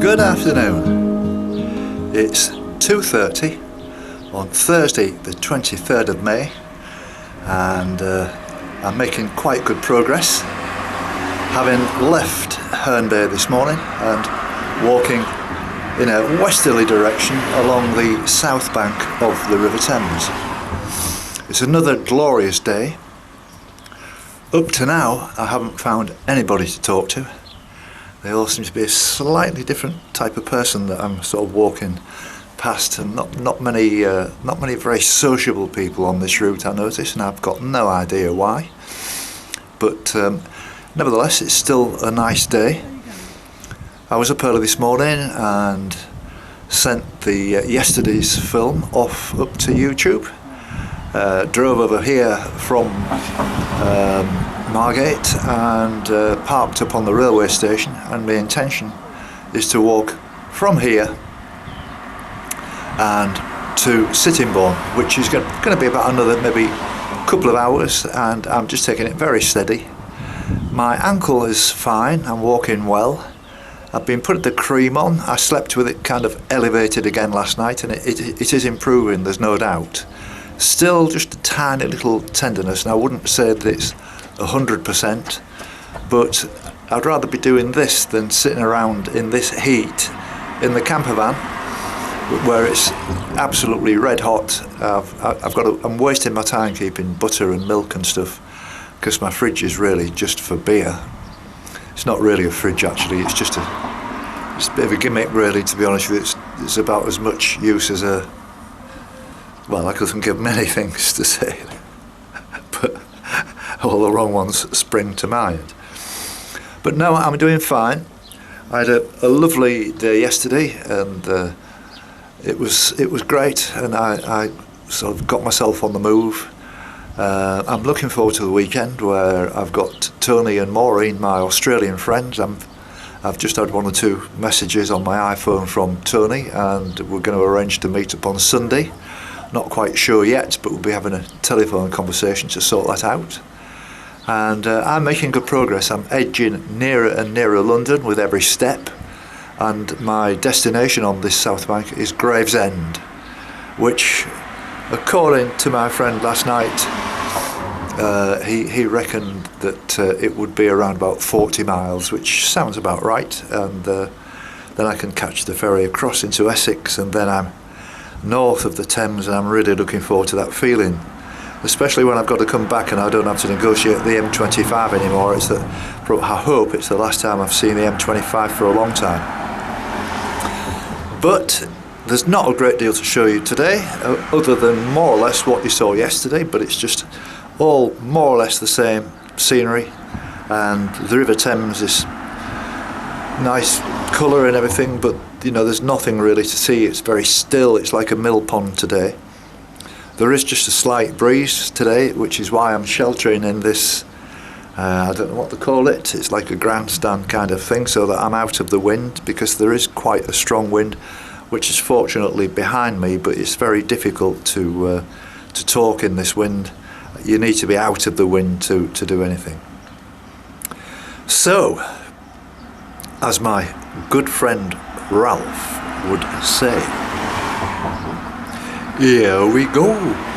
Good afternoon. It's 2:30 on Thursday the 23rd of May, and I'm making quite good progress, having left Herne this morning and walking in a westerly direction along the south bank of the River Thames. It's another glorious day. Up to now I haven't found anybody to talk to. They all seem to be a slightly different type of person that I'm sort of walking past, and not many very sociable people on this route, I notice, and I've got no idea why. But nevertheless, it's still a nice day. I was up early this morning and sent the yesterday's film off up to YouTube. Drove over here from Margate and parked up on the railway station, and my intention is to walk from here and to Sittingbourne, which is going to be about another maybe couple of hours, and I'm just taking it very steady. My ankle is fine, I'm walking well. I've been putting the cream on. I slept with it kind of elevated again last night, and it is improving, there's no doubt. Still just a tiny little tenderness, and I wouldn't say that it's 100%, but I'd rather be doing this than sitting around in this heat in the camper van where it's absolutely red hot. I'm wasting my time keeping butter and milk and stuff, because my fridge is really just for beer. It's not really a fridge actually, it's just a bit of a gimmick really, to be honest with you. It's about as much use as a Well, I could think of many things to say, but all the wrong ones spring to mind. But no, I'm doing fine. I had a lovely day yesterday, and it was great, and I sort of got myself on the move. I'm looking forward to the weekend where I've got Tony and Maureen, my Australian friends. I've just had 1 or 2 messages on my iPhone from Tony, and we're going to arrange to meet up on Sunday. Not quite sure yet, but we'll be having a telephone conversation to sort that out. And I'm making good progress. I'm edging nearer and nearer London with every step, and my destination on this South Bank is Gravesend, which, according to my friend last night, he reckoned that it would be around about 40 miles, which sounds about right, and then I can catch the ferry across into Essex, and then I'm north of the Thames, and I'm really looking forward to that feeling, especially when I've got to come back and I don't have to negotiate the M25 anymore. I hope it's the last time I've seen the M25 for a long time. But there's not a great deal to show you today, other than more or less what you saw yesterday, but it's just all more or less the same scenery, and the River Thames is nice colour and everything, but there's nothing really to see. It's very still. It's like a mill pond today. There is just a slight breeze today, which is why I'm sheltering in this, I don't know what to call it, it's like a grandstand kind of thing, so that I'm out of the wind, because there is quite a strong wind, which is fortunately behind me, but it's very difficult to talk in this wind. You need to be out of the wind to do anything. So, as my good friend Ralph would say, here we go.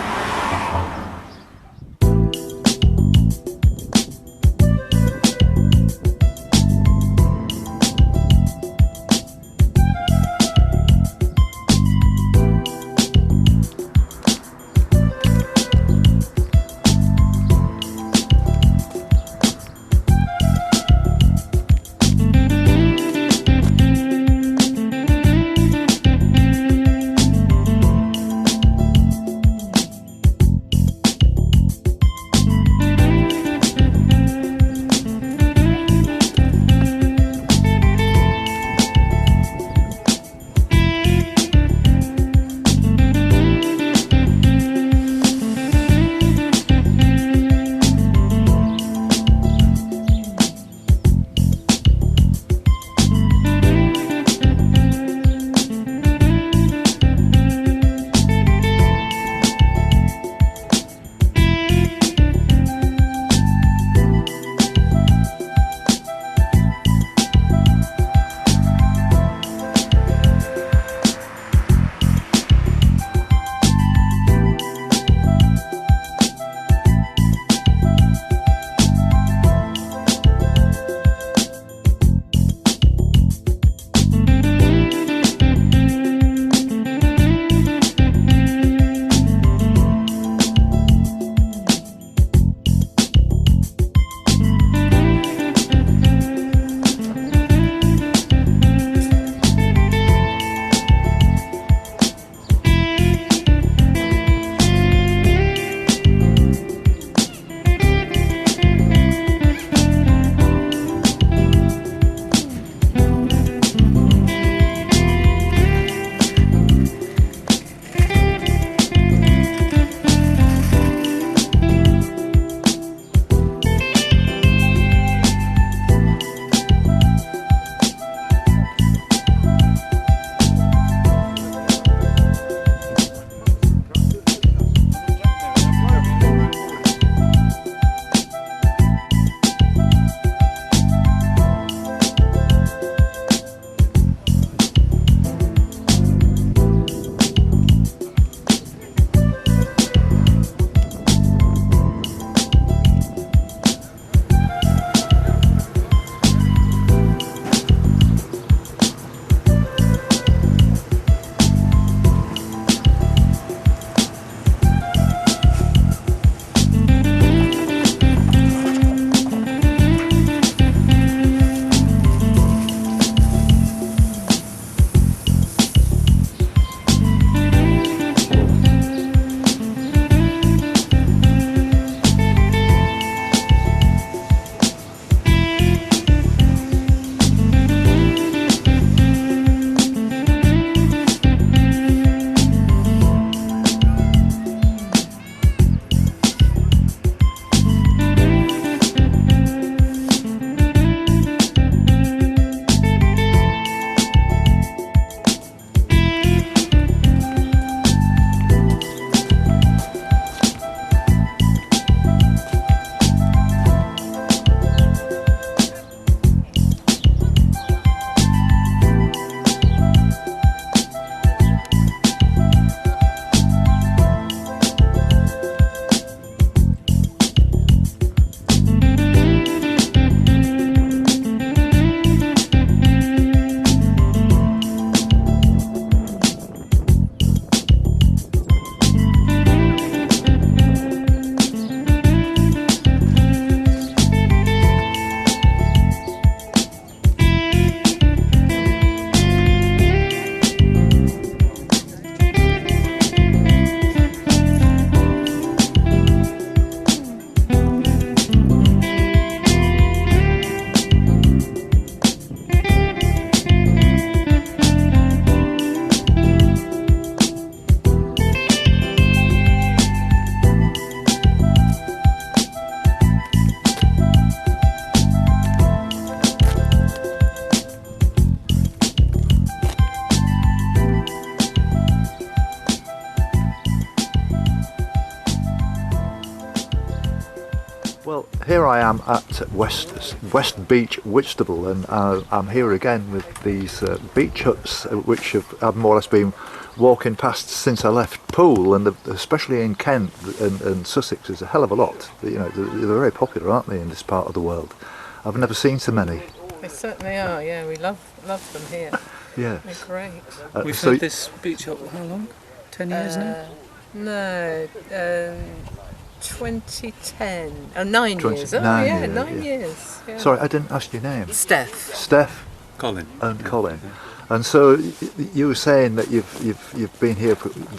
Well, here I am at West Beach, Whitstable, and I'm here again with these beach huts, which I've more or less been walking past since I left Poole, and especially in Kent and Sussex, there's a hell of a lot. You know, they're very popular, aren't they, in this part of the world? I've never seen so many. They certainly are. Yeah, we love them here. Yeah, They're great. We've had this beach hut how long? 10 years now? No, 2010. Oh, 9 years. Oh, 9 yeah, years, 9 yeah. years. Yeah. Sorry, I didn't ask your name. Steph. Colin. And Colin. And so you were saying that you've been here.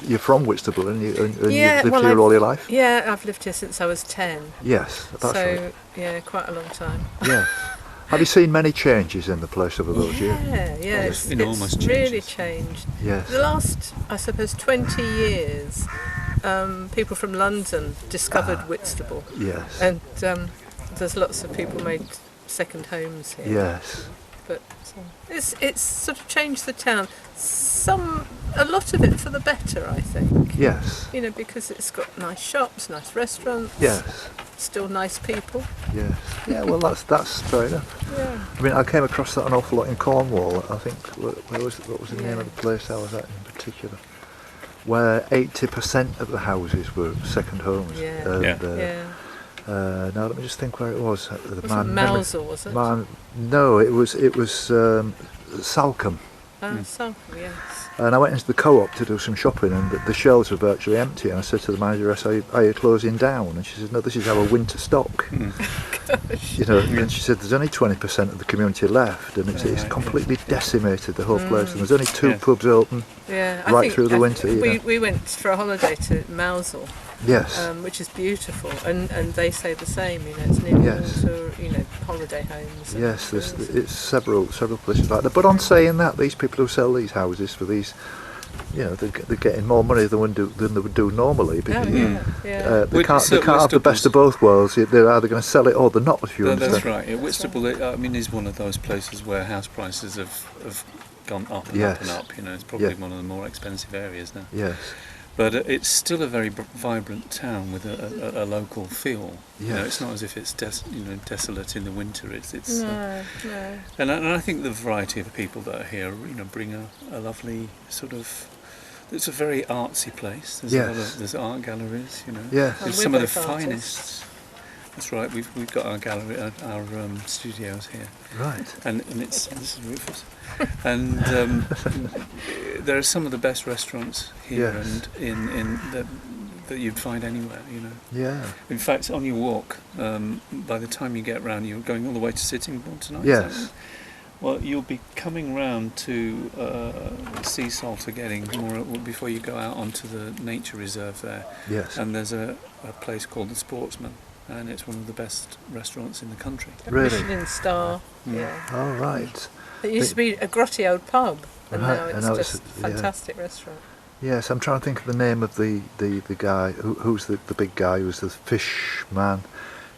You're from Whitstable, and you've lived here all your life. Yeah, I've lived here since I was 10. Yes, that's so, right. yeah, quite a long time. Yeah. Have you seen many changes in the place over those years? Yeah, It's enormous it's really changed. Yes. The last, I suppose, 20 years, people from London discovered Whitstable. Yes. And there's lots of people made second homes here. Yes. But it's sort of changed the town. A lot of it for the better, I think. Yes. You know, because it's got nice shops, nice restaurants. Yes. Still nice people. Yes. Yeah. Well, that's fair enough. Yeah. I mean, I came across that an awful lot in Cornwall. I think what was the name of the place I was at in particular, where 80% of the houses were second homes. Yeah. And, now let me just think where it was. Was it Mousel, was it? No, it was Salcombe. Salcombe, yes. And I went into the co-op to do some shopping, and the shelves were virtually empty. And I said to the manageress, "Are you closing down?" And she said, "No, this is our winter stock." You know, and she said, "There's only 20% of the community left, and it's completely decimated the whole place. And there's only two pubs open right through the winter." We went for a holiday to Mousel. Yes. Which is beautiful, and they say the same. You know, it's near water. You know, holiday homes. Yes, it's several places like that. But on saying that, these people who sell these houses for these, you know, they're getting more money than they would do normally. Because, they can't have the best of both worlds. They're either going to sell it or they're not. If you understand. That's right. Yeah, Whitstable, I mean, is one of those places where house prices have gone up and up and up. You know, it's probably one of the more expensive areas now. Yes. But it's still a very vibrant town with a local feel. Yes. You know, it's not as if it's desolate in the winter. It's no. And I think the variety of people that are here, you know, bring a lovely sort of. It's a very artsy place. There's art galleries, you know. Yeah. There's some of the finest. That's right. We've got our gallery, our studios here. Right. And this is Rufus. And there are some of the best restaurants here, and in that you'd find anywhere, you know. Yeah. In fact, on your walk, by the time you get round, you're going all the way to Sittingbourne tonight. Yes. Well, you'll be coming round to Sea Salt again more before you go out onto the nature reserve there. Yes. And there's a place called the Sportsman, and it's one of the best restaurants in the country. Really? Michelin star. Yeah. All right. It used to be a grotty old pub, and now it's just a yeah. fantastic restaurant. Yes, I'm trying to think of the name of the guy who's the big guy who's the fish man.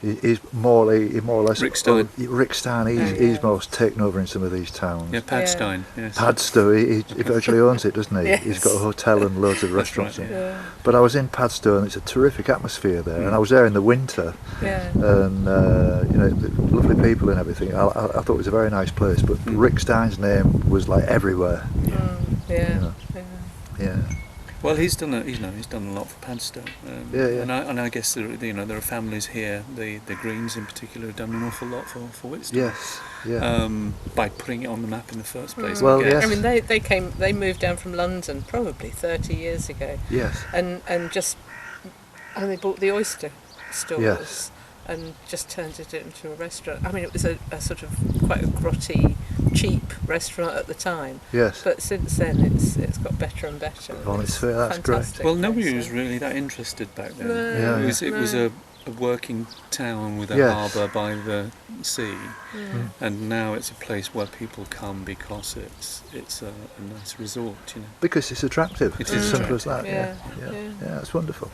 He's more or less Rick Stein. Rick Stein. He's most taken over in some of these towns. Yeah, Padstein. Yes. Padstow. He virtually owns it, doesn't he? Yes. He's got a hotel and loads of restaurants. Right, yeah. But I was in Padstow, and it's a terrific atmosphere there. And I was there in the winter, and you know, lovely people and everything. I thought it was a very nice place. But Rick Stein's name was like everywhere. Yeah. Well, he's done a lot for Padstow. And I guess there are families here. The Greens in particular have done an awful lot for Whitstable. Yes. Yeah. By putting it on the map in the first place. Well, yes. I mean, they moved down from London probably 30 years ago. Yes. And they bought the oyster stores. Yes. And just turned it into a restaurant. I mean, it was a sort of quite a grotty, cheap restaurant at the time. Yes. But since then, it's got better and better. Oh, that's great. Well, nobody was really that interested back then. It was a working town with a harbour by the sea, and now it's a place where people come because it's a nice resort, you know. Because it's attractive. It it's is as simple as that. Yeah, it's wonderful.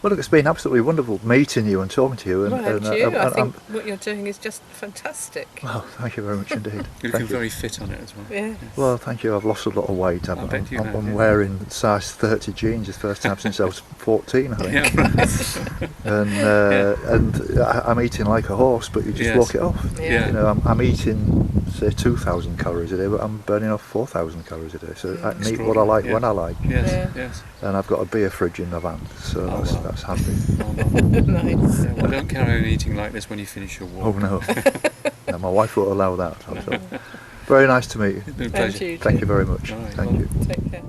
Well, look, it's been absolutely wonderful meeting you and talking to you. I think what you're doing is just fantastic. Well, thank you very much indeed. You're looking very fit on it as well. Yeah. Well, thank you. I've lost a lot of weight. I'm wearing size 30 jeans the first time since I was 14, I think. Yeah. And I'm eating like a horse, but you just walk it off. Yeah. You know, I'm eating, say, 2,000 calories a day, but I'm burning off 4,000 calories a day. So I can eat what I like when I like. Yes. And I've got a beer fridge in the van, so that's handy. Nice. Yeah, well, don't carry on eating like this when you finish your walk. Oh no. No, my wife won't allow that. So. Very nice to meet you. It's been a pleasure. Thank you very much. Right, Thank you. Take care.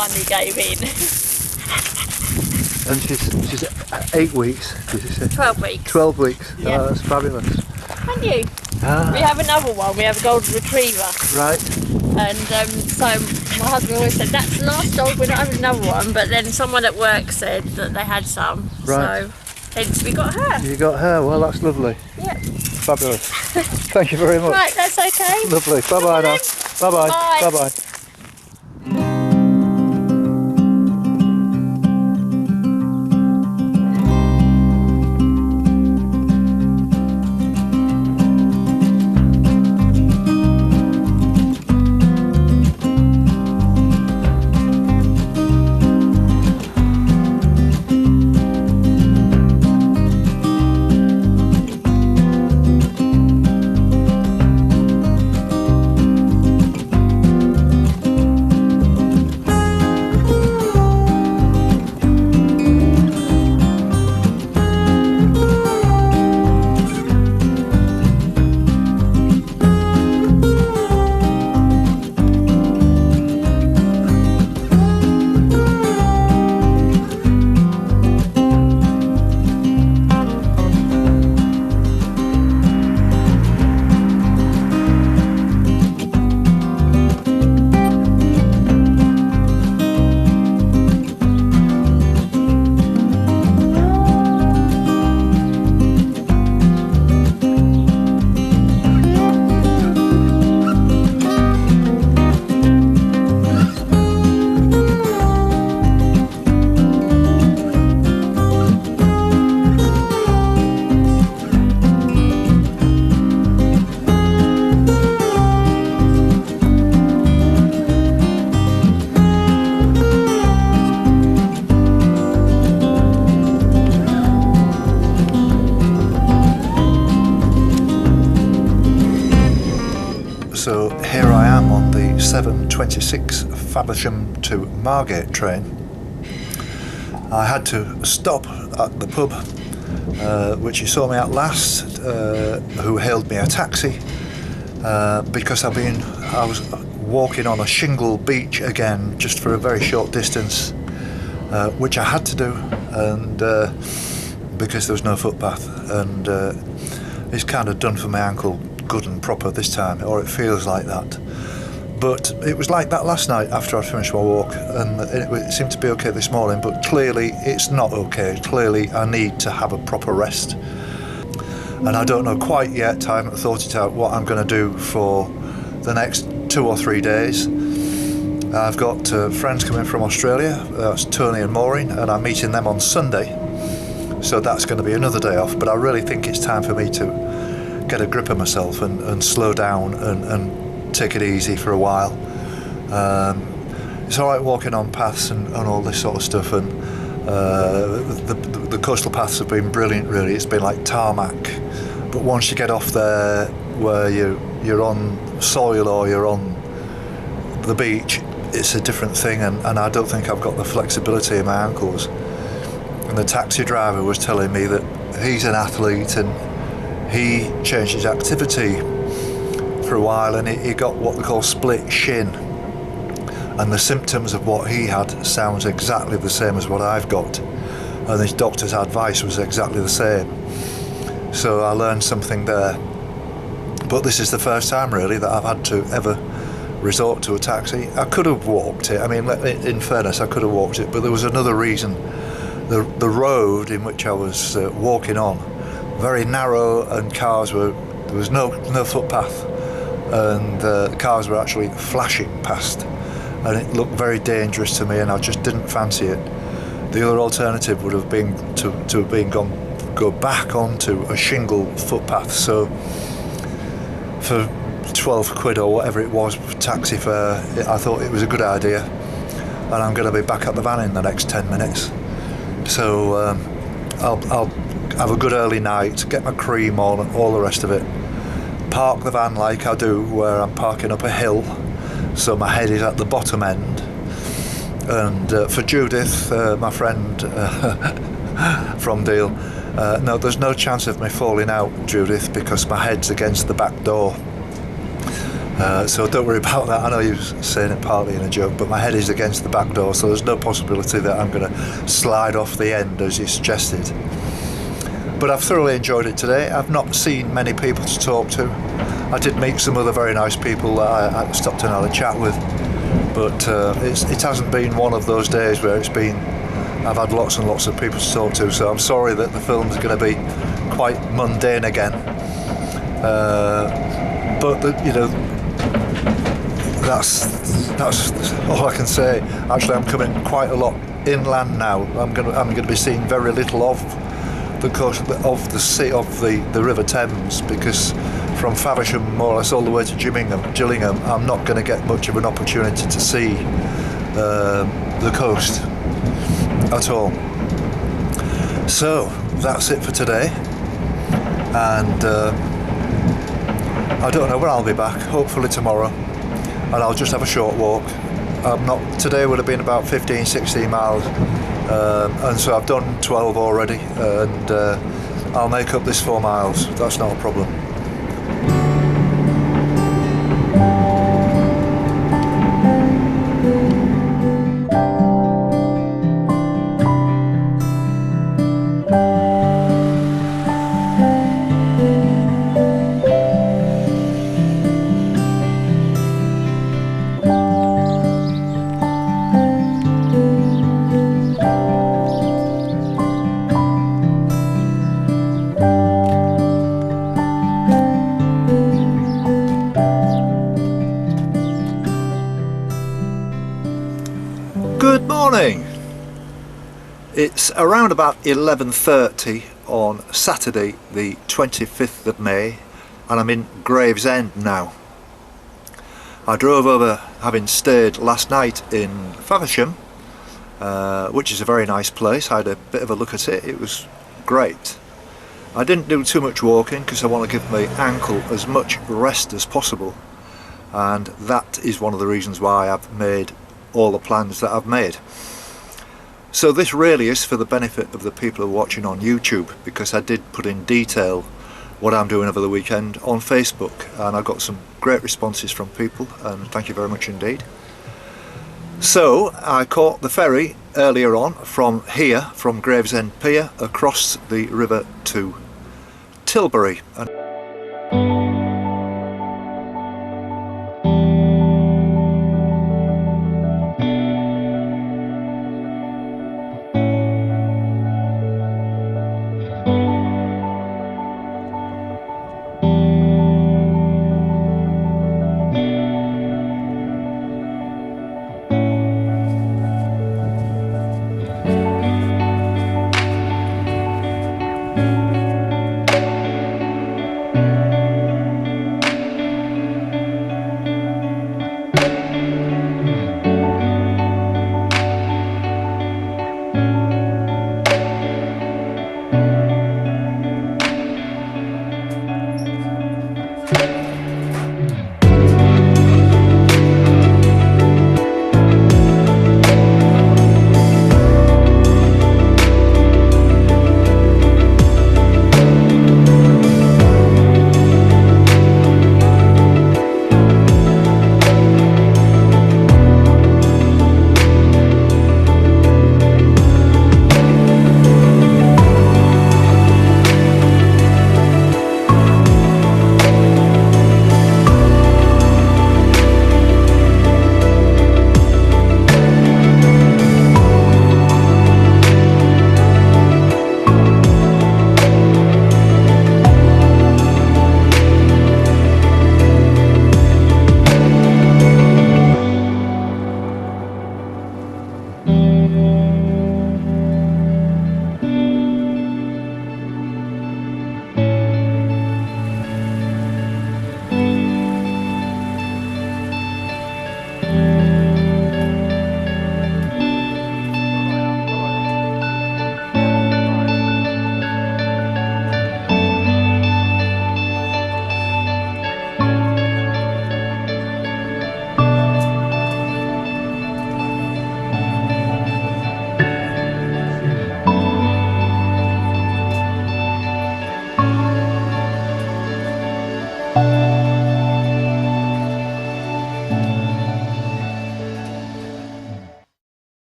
finally gave in. And she's 8 weeks, did you say? 12 weeks. 12 weeks. Yeah. Oh, that's fabulous. And you? Ah. We have another one. We have a golden retriever. Right. And so my husband always said, that's the last dog, we're not having another one. But then someone at work said that they had some. Right. So hence we got her. You got her. Well, that's lovely. Yeah. Fabulous. Thank you very much. Right, that's okay. Lovely. Bye-bye now. Bye-bye. Bye. Bye-bye. 7:26 Faversham to Margate train, I had to stop at the pub, which you saw me at last, who hailed me a taxi, because I was walking on a shingle beach again, just for a very short distance, which I had to do, and because there was no footpath, and it's kind of done for my ankle good and proper this time, or it feels like that. But it was like that last night after I finished my walk, and it seemed to be okay this morning, but clearly it's not okay. Clearly I need to have a proper rest, and I don't know quite yet, I haven't thought it out, what I'm going to do for the next 2 or 3 days. I've got friends coming from Australia, that's Tony and Maureen, and I'm meeting them on Sunday, so that's going to be another day off. But I really think it's time for me to get a grip of myself and slow down and take it easy for a while. It's alright walking on paths and all this sort of stuff, and the coastal paths have been brilliant really. It's been like tarmac, but once you get off there where you're on soil or you're on the beach, it's a different thing, and I don't think I've got the flexibility in my ankles. And the taxi driver was telling me that he's an athlete and he changed his activity for a while, and he got what they call split shin, and the symptoms of what he had sounds exactly the same as what I've got, and his doctor's advice was exactly the same. So I learned something there. But this is the first time really that I've had to ever resort to a taxi. I could have walked it, I mean, in fairness, I could have walked it, but there was another reason. The road in which I was walking on, very narrow, and there was no footpath, and cars were actually flashing past, and it looked very dangerous to me, and I just didn't fancy it. The other alternative would have been to go back onto a shingle footpath. So for 12 quid or whatever it was taxi fare, I thought it was a good idea, and I'm going to be back at the van in the next 10 minutes. So I'll have a good early night, get my cream on and all the rest of it, park the van like I do, where I'm parking up a hill, so my head is at the bottom end. And for Judith, my friend from Deal, no, there's no chance of me falling out, Judith, because my head's against the back door. So don't worry about that. I know you're saying it partly in a joke, but my head is against the back door, so there's no possibility that I'm going to slide off the end as you suggested. But I've thoroughly enjoyed it today. I've not seen many people to talk to. I did meet some other very nice people that I stopped and had a chat with, but it hasn't been one of those days where I've had lots and lots of people to talk to, so I'm sorry that the film's going to be quite mundane again. But that's all I can say. Actually, I'm coming quite a lot inland now. I'm going to be seeing very little of the coast of the sea, of the River Thames, because from Faversham more or less all the way to Gillingham, I'm not going to get much of an opportunity to see the coast at all. So that's it for today, and I don't know when I'll be back. Hopefully tomorrow, and I'll just have a short walk. Today would have been about 15-16 miles, and so I've done 12 already, and I'll make up this 4 miles. That's not a problem. Good morning. It's around about 11:30 on Saturday the 25th of May, and I'm in Gravesend now. I drove over, having stayed last night in Faversham, which is a very nice place. I had a bit of a look at it. It was great. I didn't do too much walking because I want to give my ankle as much rest as possible, and that is one of the reasons why I've made all the plans that I've made. So this really is for the benefit of the people who are watching on YouTube, because I did put in detail what I'm doing over the weekend on Facebook, and I got some great responses from people, and thank you very much indeed. So I caught the ferry earlier on from here, from Gravesend Pier, across the river to Tilbury. And